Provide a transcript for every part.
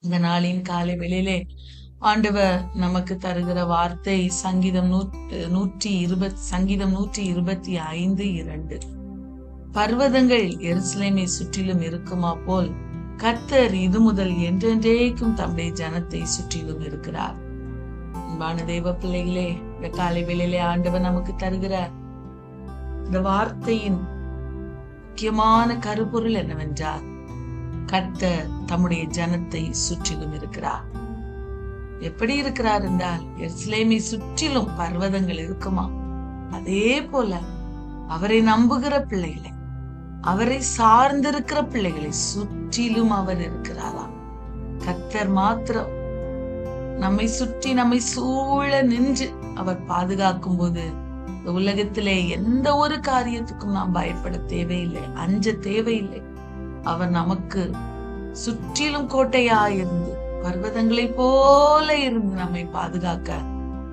இந்த நாளின் காலை வேளையிலே ஆண்டவர் நமக்கு தருகிற வார்த்தை சங்கீதம் 125:2. பர்வதங்கள் எருசலேமை சுற்றிலும் இருக்குமா போல் கர்த்தர் இது முதல் என்றென்றைக்கும் தம்முடைய ஜனத்தை சுற்றிலும் இருக்கிறார். அன்பான தேவ பிள்ளைகளே, இந்த காலை வேளையிலே ஆண்டவர் நமக்கு தருகிற இந்த வார்த்தையின் முக்கியமான கருப்பொருள் என்னவென்றால், கர்த்தர் தம்முடைய ஜனத்தை சுற்றிலும் இருக்கிறார். எப்படி இருக்கிறார் என்றால், எருசலேமை சுற்றிலும் பர்வதங்கள் இருக்குமா, அதே போல அவரை நம்புகிற பிள்ளைகளை, அவரை சார்ந்திருக்கிற பிள்ளைகளை சுற்றிலும் அவர் இருக்கிறாராம். கர்த்தர் மாத்திரம் நம்மை சுற்றி நம்மை சூழ நின்று அவர் பாதுகாக்கும் போது இந்த உலகத்திலே எந்த ஒரு காரியத்துக்கும் நாம் பயப்பட தேவையில்லை, அஞ்ச தேவையில்லை. அவர் நமக்கு சுற்றிலும் கோட்டையாயிருந்து பர்வதங்களை போல இருந்து நம்மை பாதுகாக்க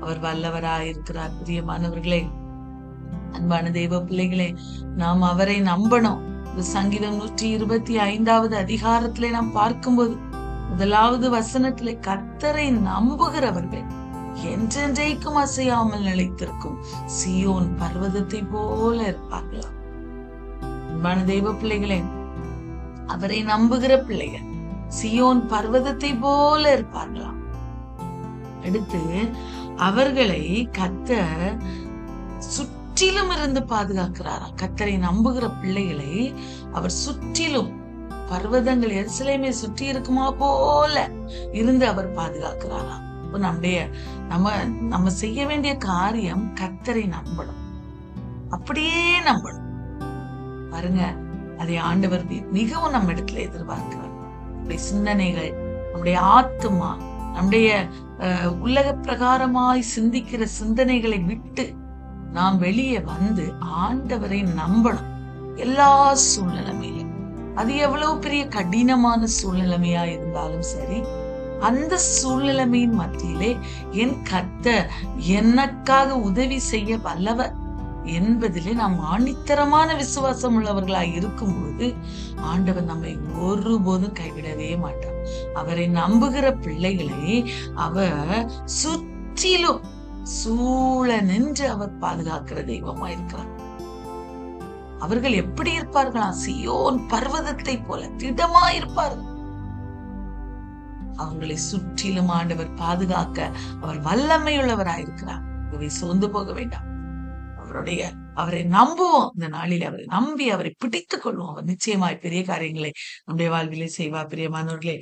அவர் வல்லவராயிருக்கிறார். பிரியமானவர்களே, அன்பான தெய்வ பிள்ளைகளே, நாம் அவரை நம்பணும். இந்த சங்கீதம் 125 அதிகாரத்திலே நாம் பார்க்கும்போது 1வது வசனத்திலே, கர்த்தரை நம்புகிறவர்கள் என்றென்றைக்கும் அசையாமல் நிலைத்திருக்கும் சீயோன் பர்வதத்தை போல இருப்பார்களாம். அன்பான தெய்வ பிள்ளைகளே, அவரை நம்புகிற பிள்ளைகள் சீயோன் பர்வதத்தை போல இருப்பார்களாம். அடுத்து, அவர்களை கர்த்தர் சுற்றிலும் இருந்து பாதுகாக்கிறாராம். கர்த்தரை நம்புகிற பிள்ளைகளை அவர் சுற்றிலும் பர்வதங்கள் எருசலேமை சுற்றி இருக்குமா போல இருந்து அவர் பாதுகாக்கிறாராம். நம்ம செய்ய வேண்டிய காரியம் கர்த்தரை நம்பணும், அப்படியே நம்பணும். பாருங்க, அதை ஆண்டவர் மிகவும் நம்ம இடத்துல எதிர்பார்க்கிறார். நம்முடைய சிந்தனைகள், நம்முடைய ஆத்துமா, நம்முடைய உலக பிரகாரமாய் சிந்திக்கிற சிந்தனைகளை விட்டு நாம் வெளியே வந்து ஆண்டவரை நம்பணும். எல்லா சூழ்நிலைமையிலும், அது எவ்வளவு பெரிய கடினமான சூழ்நிலைமையா இருந்தாலும் சரி, அந்த சூழ்நிலைமையின் மத்தியிலே என் கர்த்தர் எனக்காக உதவி செய்ய வல்லவர் என்பதிலே நாம் ஆணித்தரமான விசுவாசம் உள்ளவர்களாய் இருக்கும்போது ஆண்டவர் நம்மை ஒருபோதும் கைவிடவே மாட்டார். அவரை நம்புகிற பிள்ளைகளை அவர் சுற்றிலும் சூழ நின்று அவர் பாதுகாக்கிற தெய்வமா இருக்கிறார். அவர்கள் எப்படி இருப்பார்களா? சீயோன் பர்வதத்தை போல திடமா இருப்பார்கள். அவங்களை சுற்றிலும் ஆண்டவர் பாதுகாக்க அவர் வல்லமையுள்ளவராயிருக்கிறார். சோர்ந்து போக வேண்டாம். அவரை நம்புவோம். இந்த நாளில் அவரை நம்பி அவரை பிடித்துக் கொள்வோம். அவர் நிச்சயமாய் பெரிய காரியங்களை நம்முடைய வாழ்விலே செய்வார். பிரியமானவர்களே,